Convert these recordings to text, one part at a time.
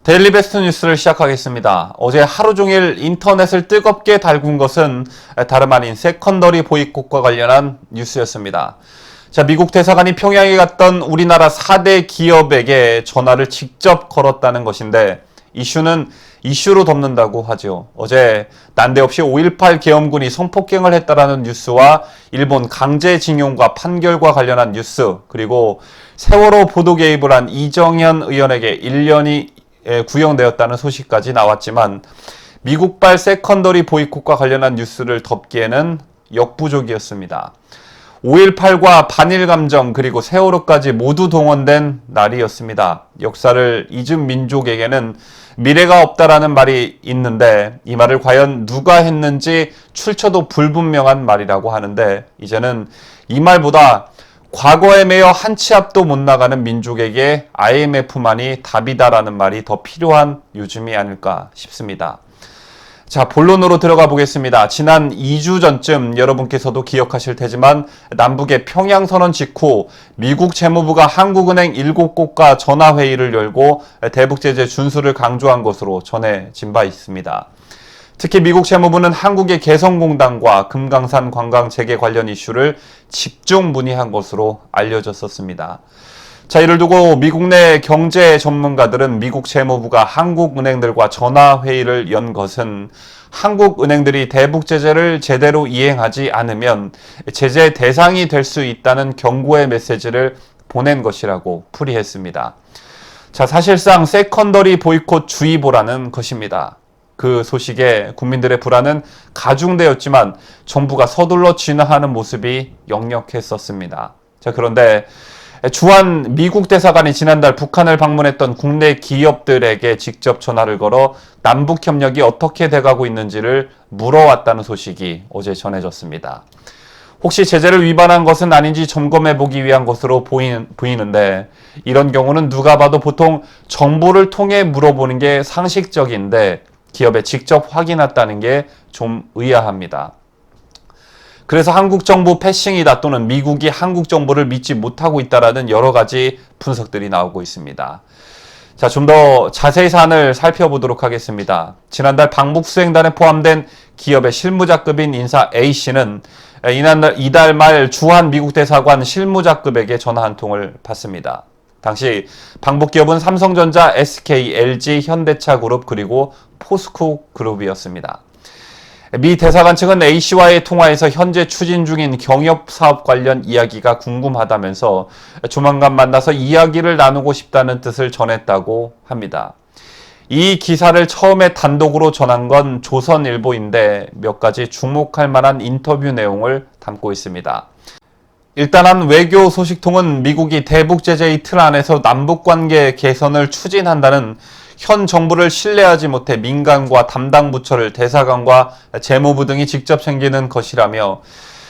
데일리 베스트 뉴스를 시작하겠습니다. 어제 하루 종일 인터넷을 뜨겁게 달군 것은 다름 아닌 세컨더리 보이콧과 관련한 뉴스였습니다. 자, 미국 대사관이 평양에 갔던 우리나라 4대 기업에게 전화를 직접 걸었다는 것인데 이슈는 이슈로 덮는다고 하죠. 어제 난데없이 5.18 계엄군이 성폭행을 했다라는 뉴스와 일본 강제징용과 판결과 관련한 뉴스, 그리고 세월호 보도 개입을 한 이정현 의원에게 1년이 구형되었다는 소식까지 나왔지만 미국발 세컨더리 보이콧과 관련한 뉴스를 덮기에는 역부족이었습니다. 5.18과 반일 감정 그리고 세월호까지 모두 동원된 날이었습니다. 역사를 잊은 민족에게는 미래가 없다라는 말이 있는데 이 말을 과연 누가 했는지 출처도 불분명한 말이라고 하는데 이제는 이 말보다 과거에 매여 한 치 앞도 못 나가는 민족에게 IMF만이 답이다라는 말이 더 필요한 요즘이 아닐까 싶습니다. 자, 본론으로 들어가 보겠습니다. 지난 2주 전쯤 여러분께서도 기억하실 테지만 남북의 평양선언 직후 미국 재무부가 한국은행 7곳과 전화회의를 열고 대북제재 준수를 강조한 것으로 전해진 바 있습니다. 특히 미국 재무부는 한국의 개성공단과 금강산 관광 재개 관련 이슈를 집중 문의한 것으로 알려졌었습니다. 자, 이를 두고 미국 내 경제 전문가들은 미국 재무부가 한국은행들과 전화회의를 연 것은 한국은행들이 대북 제재를 제대로 이행하지 않으면 제재 대상이 될 수 있다는 경고의 메시지를 보낸 것이라고 풀이했습니다. 자, 사실상 세컨더리 보이콧 주의보라는 것입니다. 그 소식에 국민들의 불안은 가중되었지만 정부가 서둘러 진화하는 모습이 역력했었습니다. 자, 그런데 주한 미국 대사관이 지난달 북한을 방문했던 국내 기업들에게 직접 전화를 걸어 남북 협력이 어떻게 돼가고 있는지를 물어왔다는 소식이 어제 전해졌습니다. 혹시 제재를 위반한 것은 아닌지 점검해보기 위한 것으로 보이는데 이런 경우는 누가 봐도 보통 정보를 통해 물어보는 게 상식적인데 기업에 직접 확인했다는 게 좀 의아합니다. 그래서 한국 정부 패싱이다 또는 미국이 한국 정보를 믿지 못하고 있다라는 여러 가지 분석들이 나오고 있습니다. 자, 좀 더 자세히 사안을 살펴보도록 하겠습니다. 지난달 방북 수행단에 포함된 기업의 실무자급인 인사 A씨는 이달 말 주한 미국 대사관 실무자급에게 전화 한 통을 받습니다. 당시 방북 기업은 삼성전자, SK, LG, 현대차 그룹 그리고 포스코 그룹이었습니다. 미 대사관 측은 A씨와의 통화에서 현재 추진 중인 경협사업 관련 이야기가 궁금하다면서 조만간 만나서 이야기를 나누고 싶다는 뜻을 전했다고 합니다. 이 기사를 처음에 단독으로 전한 건 조선일보인데 몇 가지 주목할 만한 인터뷰 내용을 담고 있습니다. 일단 한 외교 소식통은 미국이 대북 제재의 틀 안에서 남북관계 개선을 추진한다는 현 정부를 신뢰하지 못해 민간과 담당 부처를 대사관과 재무부 등이 직접 챙기는 것이라며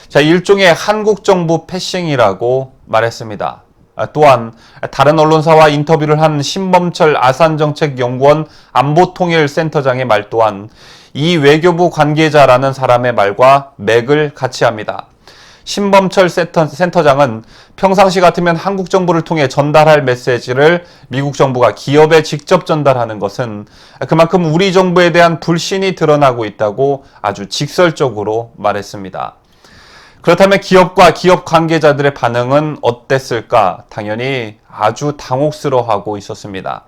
자, 일종의 한국 정부 패싱이라고 말했습니다. 또한 다른 언론사와 인터뷰를 한 신범철 아산정책연구원 안보통일센터장의 말 또한 이 외교부 관계자라는 사람의 말과 맥을 같이 합니다. 신범철 센터장은 평상시 같으면 한국 정부를 통해 전달할 메시지를 미국 정부가 기업에 직접 전달하는 것은 그만큼 우리 정부에 대한 불신이 드러나고 있다고 아주 직설적으로 말했습니다. 그렇다면 기업과 기업 관계자들의 반응은 어땠을까? 당연히 아주 당혹스러워하고 있었습니다.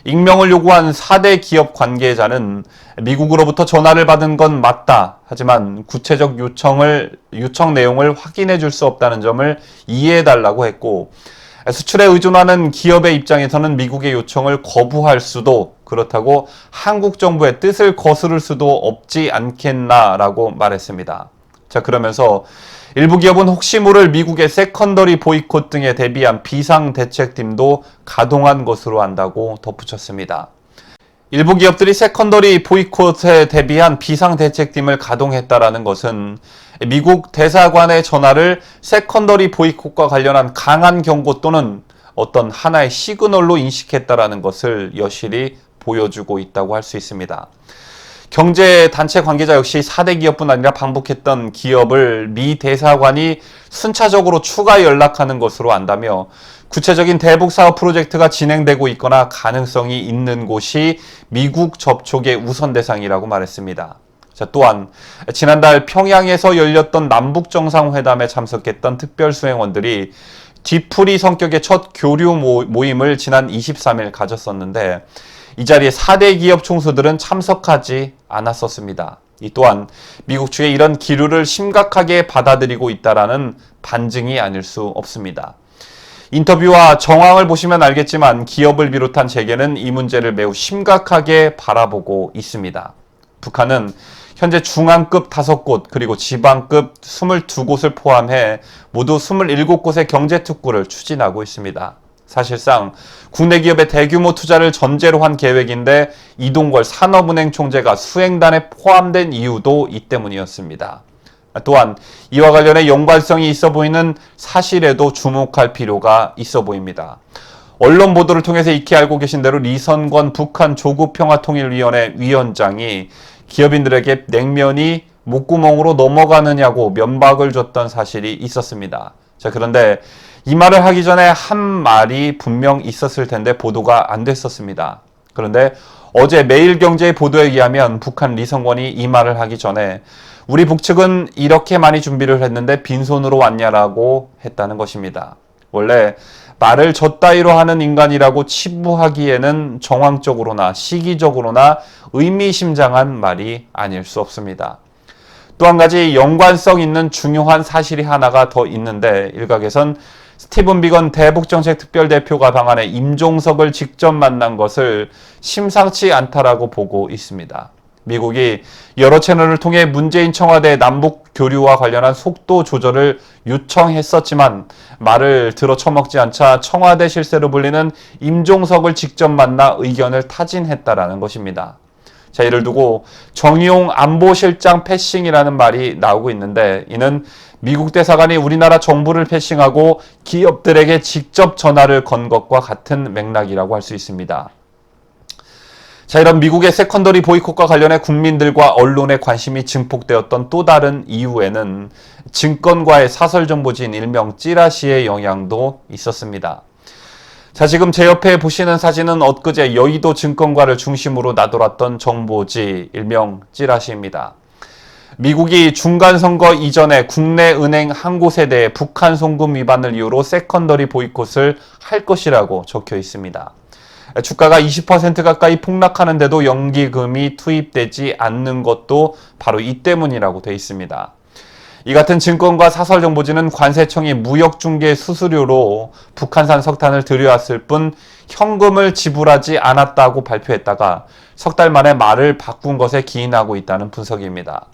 익명을 요구한 4대 기업 관계자는 미국으로부터 전화를 받은 건 맞다. 하지만 구체적 요청 내용을 확인해 줄 수 없다는 점을 이해해 달라고 했고 수출에 의존하는 기업의 입장에서는 미국의 요청을 거부할 수도 그렇다고 한국 정부의 뜻을 거스를 수도 없지 않겠나라고 말했습니다. 자, 그러면서 일부 기업은 혹시 모를 미국의 세컨더리 보이콧 등에 대비한 비상대책팀도 가동한 것으로 안다고 덧붙였습니다. 일부 기업들이 세컨더리 보이콧에 대비한 비상대책팀을 가동했다라는 것은 미국 대사관의 전화를 세컨더리 보이콧과 관련한 강한 경고 또는 어떤 하나의 시그널로 인식했다라는 것을 여실히 보여주고 있다고 할 수 있습니다. 경제단체 관계자 역시 4대 기업뿐 아니라 방북했던 기업을 미 대사관이 순차적으로 추가 연락하는 것으로 안다며 구체적인 대북 사업 프로젝트가 진행되고 있거나 가능성이 있는 곳이 미국 접촉의 우선 대상이라고 말했습니다. 자, 또한 지난달 평양에서 열렸던 남북 정상회담에 참석했던 특별수행원들이 뒤풀이 성격의 첫 교류 모임을 지난 23일 가졌었는데 이 자리에 4대 기업 총수들은 참석하지 않았었습니다. 이 또한 미국 측의 이런 기류를 심각하게 받아들이고 있다라는 반증이 아닐 수 없습니다. 인터뷰와 정황을 보시면 알겠지만 기업을 비롯한 재계는 이 문제를 매우 심각하게 바라보고 있습니다. 북한은 현재 중앙급 5곳 그리고 지방급 22곳을 포함해 모두 27곳의 경제특구를 추진하고 있습니다. 사실상 국내 기업의 대규모 투자를 전제로 한 계획인데 이동걸 산업은행 총재가 수행단에 포함된 이유도 이 때문이었습니다. 또한 이와 관련해 연관성이 있어 보이는 사실에도 주목할 필요가 있어 보입니다. 언론 보도를 통해서 익히 알고 계신 대로 리선권 북한 조국평화통일위원회 위원장이 기업인들에게 냉면이 목구멍으로 넘어가느냐고 면박을 줬던 사실이 있었습니다. 자, 그런데 이 말을 하기 전에 한 말이 분명 있었을 텐데 보도가 안 됐었습니다. 그런데 어제 매일경제의 보도에 의하면 북한 리선권이 이 말을 하기 전에 우리 북측은 이렇게 많이 준비를 했는데 빈손으로 왔냐라고 했다는 것입니다. 원래 말을 젖따위로 하는 인간이라고 치부하기에는 정황적으로나 시기적으로나 의미심장한 말이 아닐 수 없습니다. 또 한 가지 연관성 있는 중요한 사실이 하나가 더 있는데 일각에선 스티븐 비건 대북정책특별대표가 방한해 임종석을 직접 만난 것을 심상치 않다라고 보고 있습니다. 미국이 여러 채널을 통해 문재인 청와대 남북 교류와 관련한 속도 조절을 요청했었지만 말을 들어 처먹지 않자 청와대 실세로 불리는 임종석을 직접 만나 의견을 타진했다라는 것입니다. 자, 이를 두고 정의용 안보실장 패싱이라는 말이 나오고 있는데 이는 미국 대사관이 우리나라 정부를 패싱하고 기업들에게 직접 전화를 건 것과 같은 맥락이라고 할 수 있습니다. 자, 이런 미국의 세컨더리 보이콧과 관련해 국민들과 언론의 관심이 증폭되었던 또 다른 이유에는 증권과의 사설정보지인 일명 찌라시의 영향도 있었습니다. 자, 지금 제 옆에 보시는 사진은 엊그제 여의도 증권가를 중심으로 나돌았던 정보지 일명 찌라시입니다. 미국이 중간선거 이전에 국내 은행 한 곳에 대해 북한 송금 위반을 이유로 세컨더리 보이콧을 할 것이라고 적혀 있습니다. 주가가 20% 가까이 폭락하는데도 연기금이 투입되지 않는 것도 바로 이 때문이라고 되어 있습니다. 이 같은 증권과 사설정보지는 관세청이 무역중개 수수료로 북한산 석탄을 들여왔을 뿐 현금을 지불하지 않았다고 발표했다가 석 달 만에 말을 바꾼 것에 기인하고 있다는 분석입니다.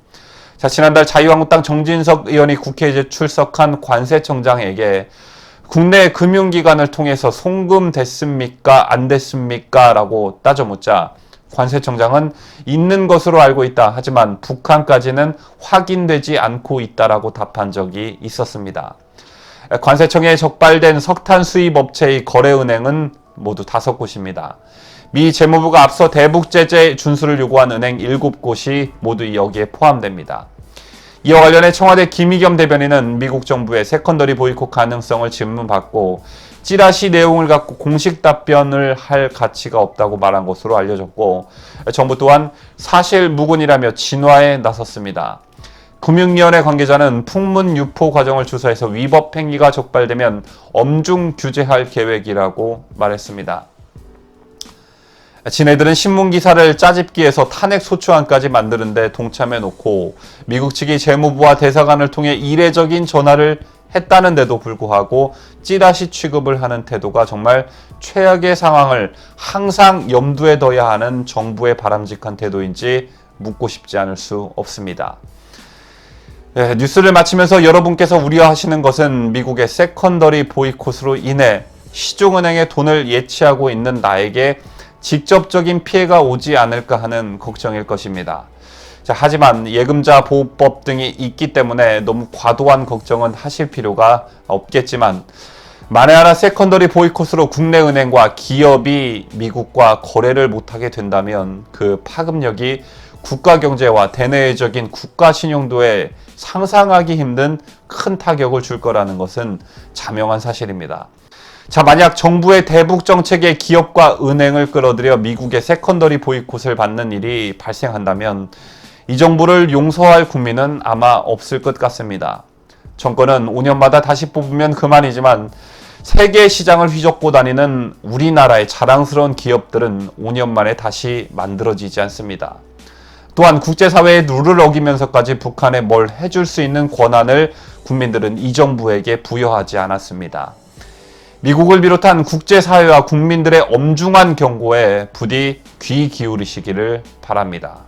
자, 지난달 자유한국당 정진석 의원이 국회에 출석한 관세청장에게 국내 금융기관을 통해서 송금됐습니까? 안 됐습니까? 라고 따져묻자 관세청장은 있는 것으로 알고 있다. 하지만 북한까지는 확인되지 않고 있다라고 답한 적이 있었습니다. 관세청에 적발된 석탄 수입 업체의 거래은행은 모두 5곳입니다. 미 재무부가 앞서 대북 제재 준수를 요구한 은행 7곳이 모두 여기에 포함됩니다. 이와 관련해 청와대 김의겸 대변인은 미국 정부의 세컨더리 보이콧 가능성을 질문받고 찌라시 내용을 갖고 공식 답변을 할 가치가 없다고 말한 것으로 알려졌고 정부 또한 사실 무근이라며 진화에 나섰습니다. 금융위원회 관계자는 풍문 유포 과정을 조사해서 위법 행위가 적발되면 엄중 규제할 계획이라고 말했습니다. 지네들은 신문기사를 짜집기해서 탄핵소추안까지 만드는데 동참해놓고 미국 측이 재무부와 대사관을 통해 이례적인 전화를 했다는데도 불구하고 찌라시 취급을 하는 태도가 정말 최악의 상황을 항상 염두에 둬야 하는 정부의 바람직한 태도인지 묻고 싶지 않을 수 없습니다. 뉴스를 마치면서 여러분께서 우려하시는 것은 미국의 세컨더리 보이콧으로 인해 시중은행에 돈을 예치하고 있는 나에게 직접적인 피해가 오지 않을까 하는 걱정일 것입니다. 자, 하지만 예금자 보호법 등이 있기 때문에 너무 과도한 걱정은 하실 필요가 없겠지만 만에 하나 세컨더리 보이콧으로 국내 은행과 기업이 미국과 거래를 못하게 된다면 그 파급력이 국가 경제와 대내적인 국가 신용도에 상상하기 힘든 큰 타격을 줄 거라는 것은 자명한 사실입니다. 자, 만약 정부의 대북 정책에 기업과 은행을 끌어들여 미국의 세컨더리 보이콧을 받는 일이 발생한다면 이 정부를 용서할 국민은 아마 없을 것 같습니다. 정권은 5년마다 다시 뽑으면 그만이지만 세계 시장을 휘젓고 다니는 우리나라의 자랑스러운 기업들은 5년 만에 다시 만들어지지 않습니다. 또한 국제사회의 룰을 어기면서까지 북한에 뭘 해줄 수 있는 권한을 국민들은 이 정부에게 부여하지 않았습니다. 미국을 비롯한 국제사회와 국민들의 엄중한 경고에 부디 귀 기울이시기를 바랍니다.